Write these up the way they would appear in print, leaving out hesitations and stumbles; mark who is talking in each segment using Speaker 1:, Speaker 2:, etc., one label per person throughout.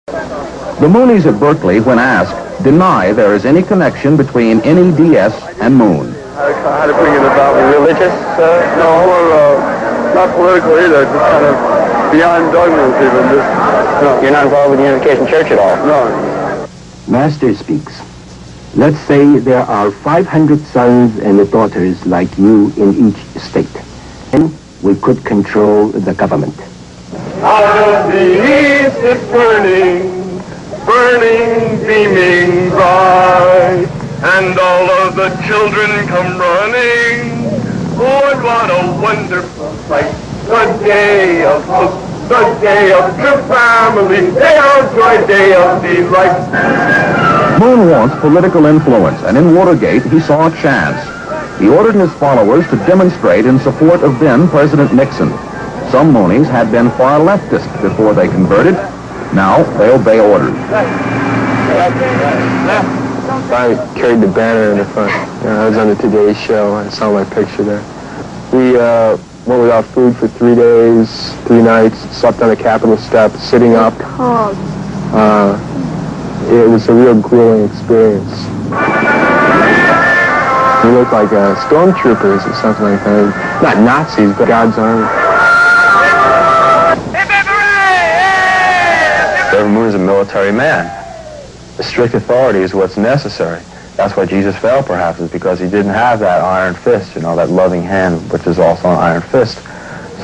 Speaker 1: The Moonies at Berkeley, when asked, deny there is any connection between NEDS and Moon.
Speaker 2: How to bring it about? Religious? No, or not political either. Just kind of beyond dogmas even. No.
Speaker 3: You're not involved with the Unification Church at all?
Speaker 2: No.
Speaker 4: Master speaks. Let's say there are 500 sons and daughters like you in each state. And we could control the government.
Speaker 2: Out of the east it's burning, burning, beaming bright. And all of the children come running. Oh, what a wonderful sight. The day of hope, the day of true family, day of joy, day of delight.
Speaker 1: Moon wants political influence, and in Watergate he saw a chance. He ordered his followers to demonstrate in support of then-President Nixon. Some Moonies had been far leftist before they converted. Now they obey orders.
Speaker 5: I carried the banner in the front. I was on the Today Show. I saw my picture there. We went without food for 3 days, 3 nights, slept on the Capitol steps, sitting up. It was a real grueling experience. We looked like stormtroopers or something like that. Not Nazis, but God's army.
Speaker 6: Reverend Moon is a military man. The strict authority is what's necessary. That's why Jesus fell, perhaps, is because he didn't have that iron fist, that loving hand, which is also an iron fist.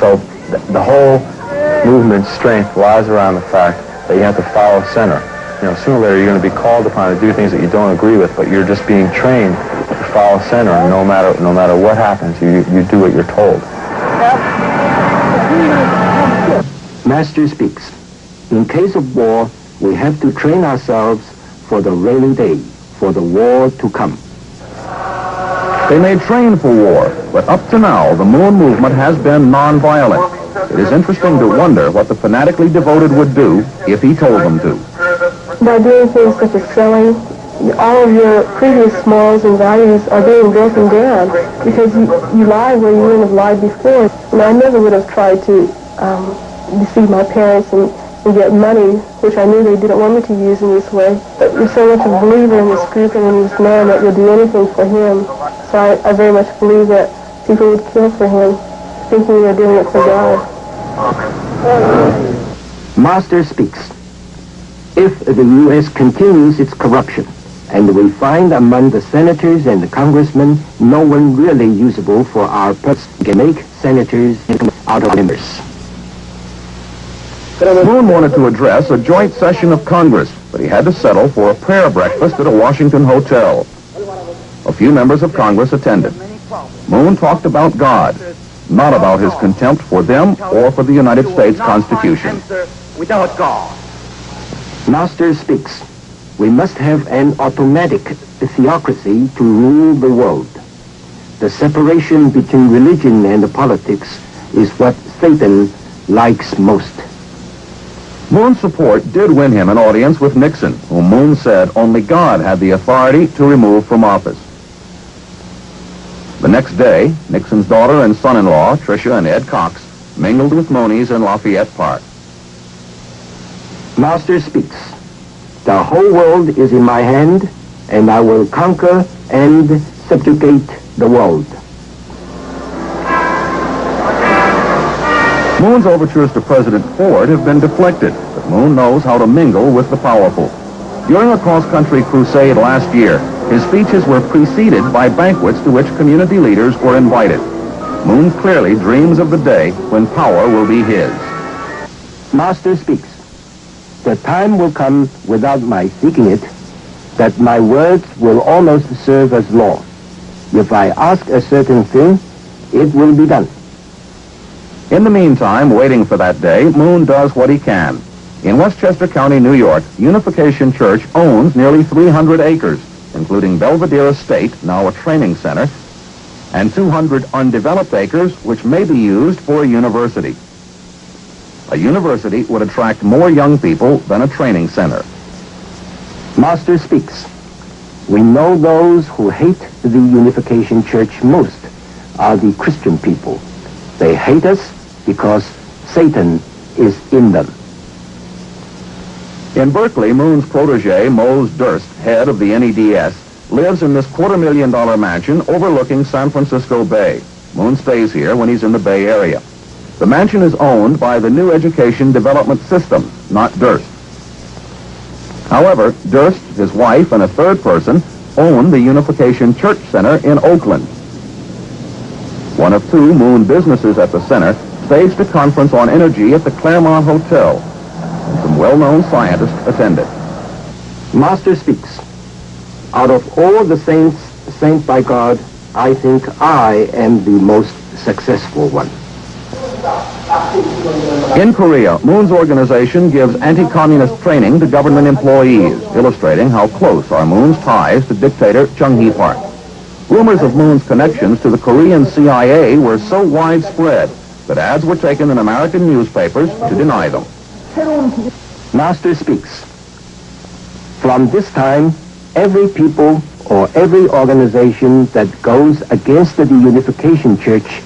Speaker 6: So the whole movement's strength lies around the fact that you have to follow center. Sooner or later you're going to be called upon to do things that you don't agree with, but you're just being trained to follow center, and no matter what happens, you do what you're told.
Speaker 4: Master speaks. In case of war, we have to train ourselves for the rainy day, for the war to come.
Speaker 1: They may train for war, but up to now, the Moon movement has been nonviolent. It is interesting to wonder what the fanatically devoted would do if he told them to.
Speaker 7: By doing things such as selling, all of your previous morals and values are being broken down because you lie where you wouldn't have lied before. I never would have tried to deceive my parents and get money, which I knew they didn't want me to use in this way. But you're so much a believer in this group and in this man that you'll do anything for him. So I very much believe that people would kill for him, thinking they're doing it for God.
Speaker 4: Master speaks. If the U.S. continues its corruption, and we find among the senators and the congressmen no one really usable for our purpose, we can make senators out of members.
Speaker 1: Moon wanted to address a joint session of Congress, but he had to settle for a prayer breakfast at a Washington hotel. A few members of Congress attended. Moon talked about God, not about his contempt for them or for the United States Constitution.
Speaker 2: Without God.
Speaker 4: Master speaks. We must have an automatic theocracy to rule the world. The separation between religion and politics is what Satan likes most.
Speaker 1: Moon's support did win him an audience with Nixon, whom Moon said only God had the authority to remove from office. The next day, Nixon's daughter and son-in-law, Tricia and Ed Cox, mingled with Moonies in Lafayette Park.
Speaker 4: Master speaks. The whole world is in my hand, and I will conquer and subjugate the world.
Speaker 1: Moon's overtures to President Ford have been deflected, but Moon knows how to mingle with the powerful. During a cross-country crusade last year, his speeches were preceded by banquets to which community leaders were invited. Moon clearly dreams of the day when power will be his.
Speaker 4: Master speaks. The time will come without my seeking it, that my words will almost serve as law. If I ask a certain thing, it will be done.
Speaker 1: In the meantime, waiting for that day, Moon does what he can. In Westchester County, New York, Unification Church owns nearly 300 acres, including Belvedere Estate, now a training center, and 200 undeveloped acres, which may be used for a university. A university would attract more young people than a training center.
Speaker 4: Master speaks. We know those who hate the Unification Church most are the Christian people. They hate us because Satan is in them.
Speaker 1: In Berkeley, Moon's protege, Mose Durst, head of the NEDS, lives in this $250,000 mansion overlooking San Francisco Bay. Moon stays here when he's in the Bay Area. The mansion is owned by the New Education Development System, not Durst. However, Durst, his wife, and a third person own the Unification Church Center in Oakland. One of two Moon businesses at the center staged a conference on energy at the Claremont Hotel. Some well-known scientists attended.
Speaker 4: Master speaks. Out of all the saints sent by God, I think I am the most successful one.
Speaker 1: In Korea, Moon's organization gives anti-communist training to government employees, illustrating how close are Moon's ties to dictator Chung Hee Park. Rumors of Moon's connections to the Korean CIA were so widespread that ads were taken in American newspapers to deny them.
Speaker 4: Master speaks. From this time, every people or every organization that goes against the Unification Church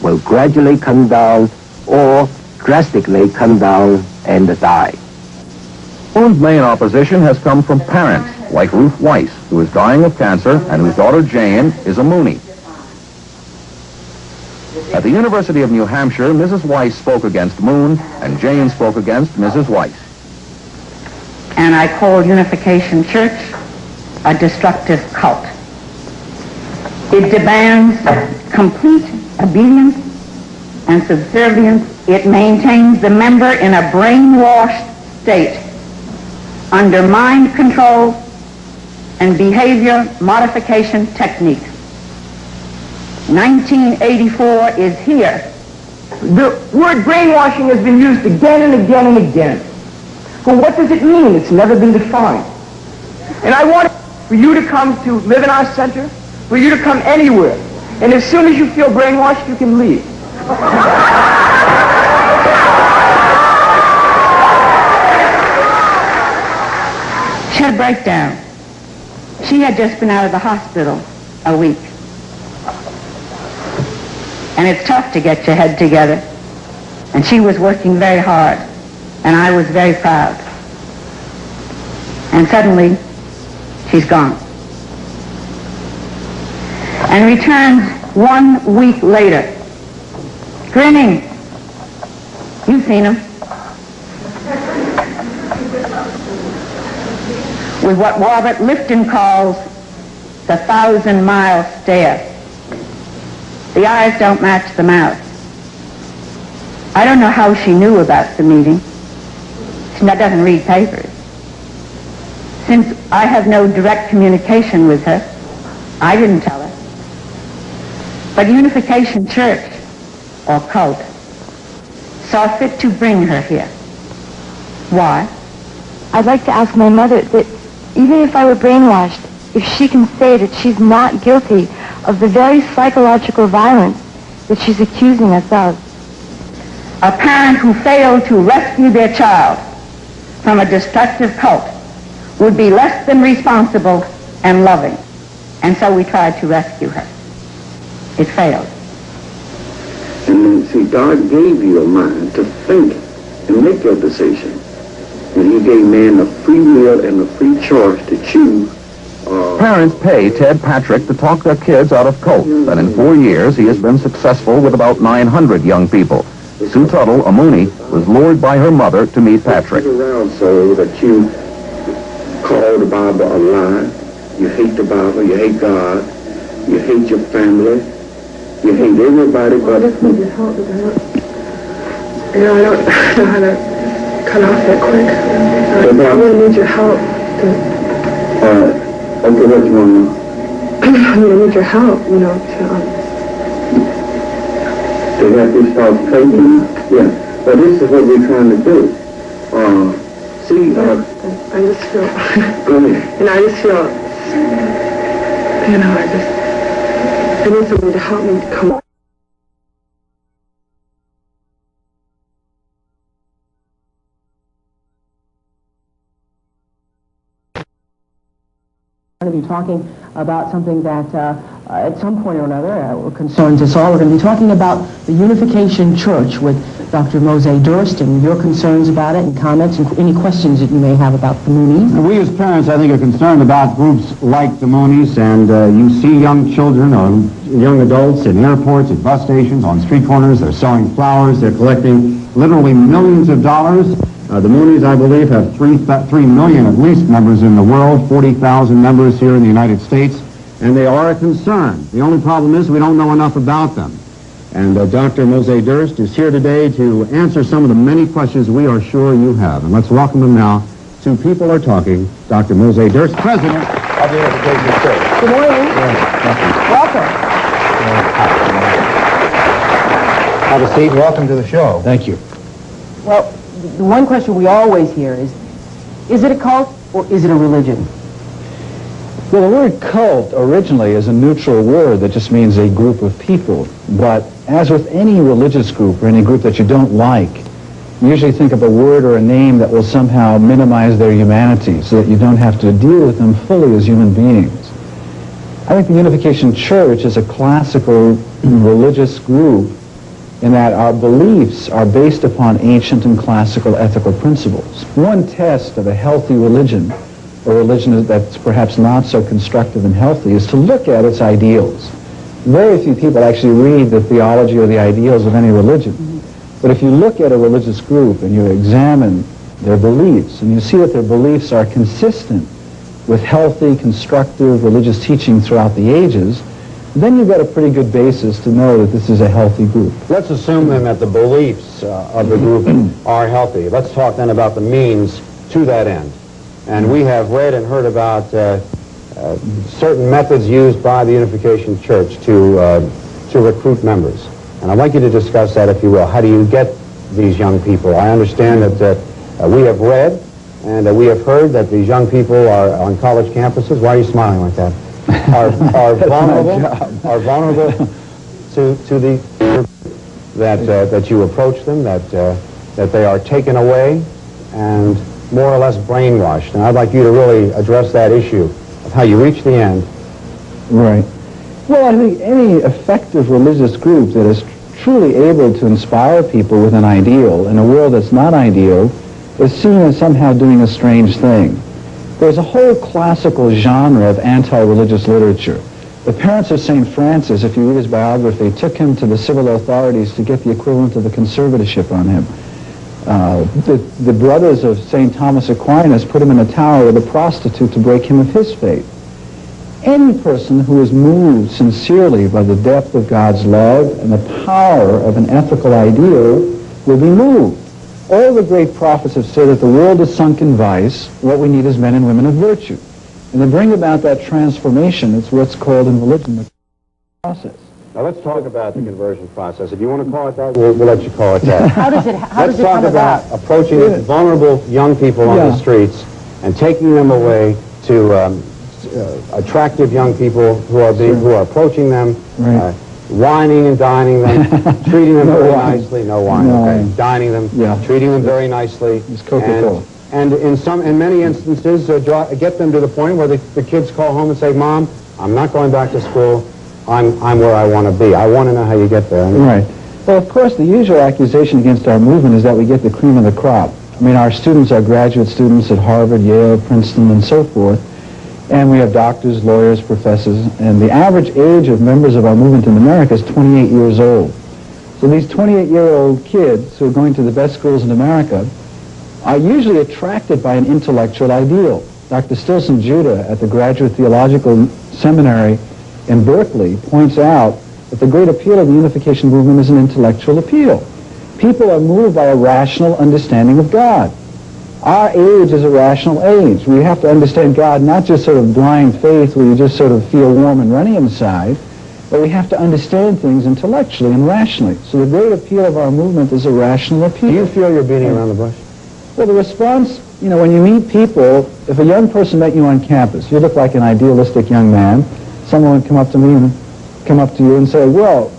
Speaker 4: will gradually come down or drastically come down and die.
Speaker 1: Moon's main opposition has come from parents like Ruth Weiss, who is dying of cancer and whose daughter Jane is a Moonie. At the University of New Hampshire, Mrs. Weiss spoke against Moon and Jane spoke against Mrs. Weiss.
Speaker 8: And I call Unification Church a destructive cult. It demands complete obedience and subservience. It maintains the member in a brainwashed state under mind control and behavior modification techniques. 1984 is here.
Speaker 9: The word brainwashing has been used again and again and again. But what does it mean? It's never been defined. And I want for you to come to live in our center, for you to come anywhere. And as soon as you feel brainwashed, you can leave.
Speaker 8: She had a breakdown. She had just been out of the hospital a week. And it's tough to get your head together. And she was working very hard. And I was very proud. And suddenly, she's gone. And returns 1 week later, grinning. You've seen him. With what Robert Lifton calls the 1,000-mile stare. The eyes don't match the mouth. I don't know how she knew about the meeting. She doesn't read papers. Since I have no direct communication with her, I didn't tell her. But Unification Church, or cult, saw fit to bring her here. Why?
Speaker 10: I'd like to ask my mother that even if I were brainwashed, if she can say that she's not guilty of the very psychological violence that she's accusing us of.
Speaker 8: A parent who failed to rescue their child from a destructive cult would be less than responsible and loving. And so we tried to rescue her. It failed.
Speaker 11: And then, see, God gave you a mind to think and make your decision. And he gave man a free will and a free choice to choose.
Speaker 1: Parents pay Ted Patrick to talk their kids out of cults, and in 4 years he has been successful with about 900 young people. Sue Tuttle, a Moonie, was lured by her mother to meet Patrick.
Speaker 11: Around so that you call the Bible a lie, you hate the Bible, you hate God, you hate your family, you hate everybody but...
Speaker 7: I just need your help with that. You know, I don't know how to cut off that quick. I really need your help to...
Speaker 11: Okay, what you want to know?
Speaker 7: I mean, I need your help, you know,
Speaker 11: to have you start thinking? Yeah. But this is what we're trying to do. See,
Speaker 7: I just feel...
Speaker 11: Go ahead.
Speaker 7: And I just feel... You know, I need somebody to help me come on.
Speaker 12: I'm going to be talking about something that at some point or another, concerns us all. We're going to be talking about the Unification Church with Dr. Mose Durst and your concerns about it and comments and any questions that you may have about the Moonies.
Speaker 13: We as parents, I think, are concerned about groups like the Moonies, and you see young children or young adults in airports, at bus stations, on street corners. They're selling flowers. They're collecting literally millions of dollars. The Moonies, I believe, have 3 million at least members in the world, 40,000 members here in the United States, and they are a concern. The only problem is we don't know enough about them. And Dr. Mose Durst is here today to answer some of the many questions we are sure you have. And let's welcome him now to People Are Talking, Dr. Mose Durst, President of the Unification Church.
Speaker 12: Good morning. Welcome.
Speaker 13: Have a seat. Welcome to the show.
Speaker 14: Thank you.
Speaker 12: Well, the one question we always hear is it a cult or is it a religion?
Speaker 14: Well, the word cult originally is a neutral word that just means a group of people. But as with any religious group or any group that you don't like, you usually think of a word or a name that will somehow minimize their humanity so that you don't have to deal with them fully as human beings. I think the Unification Church is a classical religious group in that our beliefs are based upon ancient and classical ethical principles. One test of a healthy religion, or religion that's perhaps not so constructive and healthy, is to look at its ideals. Very few people actually read the theology or the ideals of any religion. But if you look at a religious group and you examine their beliefs, and you see that their beliefs are consistent with healthy, constructive religious teaching throughout the ages, then you've got a pretty good basis to know that this is a healthy group.
Speaker 13: Let's assume then that the beliefs of the group are healthy. Let's talk then about the means to that end. And we have read and heard about certain methods used by the Unification Church to recruit members. And I'd like you to discuss that, if you will. How do you get these young people? I understand that we have read and we have heard that these young people are on college campuses. Why are you smiling like that? Are vulnerable to the that you approach them, that they are taken away and more or less brainwashed. And I'd like you to really address that issue of how you reach the end.
Speaker 14: Right. Well, I think any effective religious group that is truly able to inspire people with an ideal in a world that's not ideal is seen as somehow doing a strange thing. There's a whole classical genre of anti-religious literature. The parents of St. Francis, if you read his biography, took him to the civil authorities to get the equivalent of a conservatorship on him. The brothers of St. Thomas Aquinas put him in a tower with a prostitute to break him of his faith. Any person who is moved sincerely by the depth of God's love and the power of an ethical ideal will be moved. All the great prophets have said that the world is sunk in vice. What we need is men and women of virtue. And to bring about that transformation, it's what's called in religion the process.
Speaker 13: Now let's talk about the conversion process. If you want to call it that, we'll let you call it that.
Speaker 12: How does it
Speaker 13: Let's talk about approaching vulnerable young people on the streets and taking them away to attractive young people who are approaching them, whining and dining them, treating them very nicely. No wine, okay. Dining them, treating them very nicely.
Speaker 14: It's Coca-Cola.
Speaker 13: And in many instances, get them to the point where the kids call home and say, "Mom, I'm not going back to school. I'm where I want to be. I want to know how you get there."
Speaker 14: Right. Well, of course, the usual accusation against our movement is that we get the cream of the crop. I mean, our students are graduate students at Harvard, Yale, Princeton, and so forth. And we have doctors, lawyers, professors. And the average age of members of our movement in America is 28 years old. So these 28-year-old kids who are going to the best schools in America are usually attracted by an intellectual ideal. Dr. Stilson Judah at the Graduate Theological Seminary in Berkeley points out that the great appeal of the Unification movement is an intellectual appeal. People are moved by a rational understanding of God. Our age is a rational age. We have to understand God not just sort of blind faith where you just sort of feel warm and runny inside, but we have to understand things intellectually and rationally. So the great appeal of our movement is a rational appeal.
Speaker 13: Do you feel you're beating around the bush?
Speaker 14: Well, the response, you know, when you meet people, if a young person met you on campus, you look like an idealistic young man, someone would come up to me and come up to you and say, well,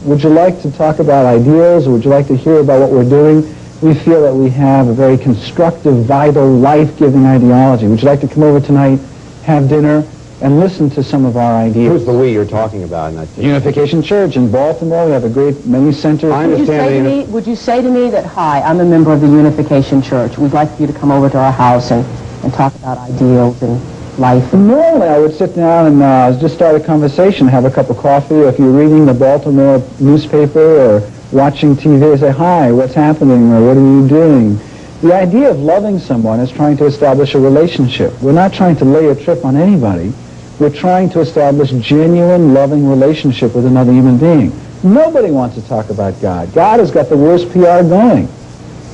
Speaker 14: would you like to talk about ideals, or would you like to hear about what we're doing? We feel that we have a very constructive, vital, life-giving ideology. Would you like to come over tonight, have dinner, and listen to some of our ideas.
Speaker 13: Who's the we you're talking about in that case?
Speaker 14: Unification Church in Baltimore. We have a great many centers.
Speaker 13: I understand.
Speaker 12: Would you say to me that, hi, I'm a member of the Unification Church. We'd like you to come over to our house and talk about ideals and life?
Speaker 14: Normally, I would sit down and just start a conversation, have a cup of coffee. If you're reading the Baltimore newspaper or watching TV, say, hi, what's happening, or what are you doing? The idea of loving someone is trying to establish a relationship. We're not trying to lay a trip on anybody. We're trying to establish genuine, loving relationship with another human being. Nobody wants to talk about God. God has got the worst PR going.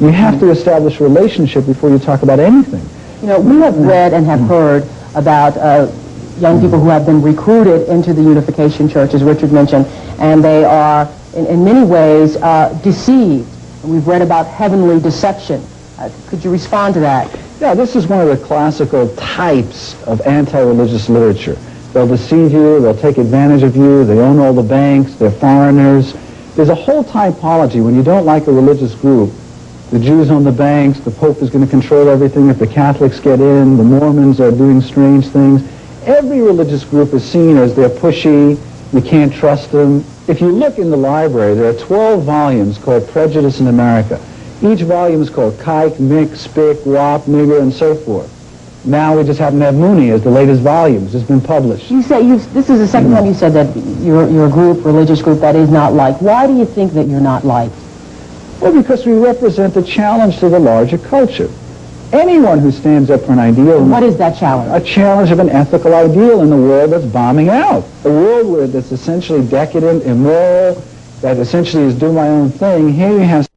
Speaker 14: You have to establish a relationship before you talk about anything.
Speaker 12: You know, we have read and have heard about young people who have been recruited into the Unification Church, as Richard mentioned, and they are, in many ways, deceived. And we've read about heavenly deception. Could you respond to that?
Speaker 14: Yeah, this is one of the classical types of anti-religious literature. They'll deceive you, they'll take advantage of you, they own all the banks, they're foreigners. There's a whole typology when you don't like a religious group. The Jews own the banks, the Pope is going to control everything, if the Catholics get in, the Mormons are doing strange things. Every religious group is seen as they're pushy, you can't trust them. If you look in the library, there are 12 volumes called Prejudice in America. Each volume is called Kike, Mick, Spick, Wop, Nigger, and so forth. Now we just happen to have Mooney as the latest volumes. It's been published.
Speaker 12: You say this is the second time you said that you're a group, religious group, that is not liked. Why do you think that you're not liked?
Speaker 14: Well, because we represent a challenge to the larger culture. Anyone who stands up for an ideal...
Speaker 12: What is that challenge?
Speaker 14: A challenge of an ethical ideal in a world that's bombing out. A world where that's essentially decadent, immoral, that essentially is do my own thing. Here you have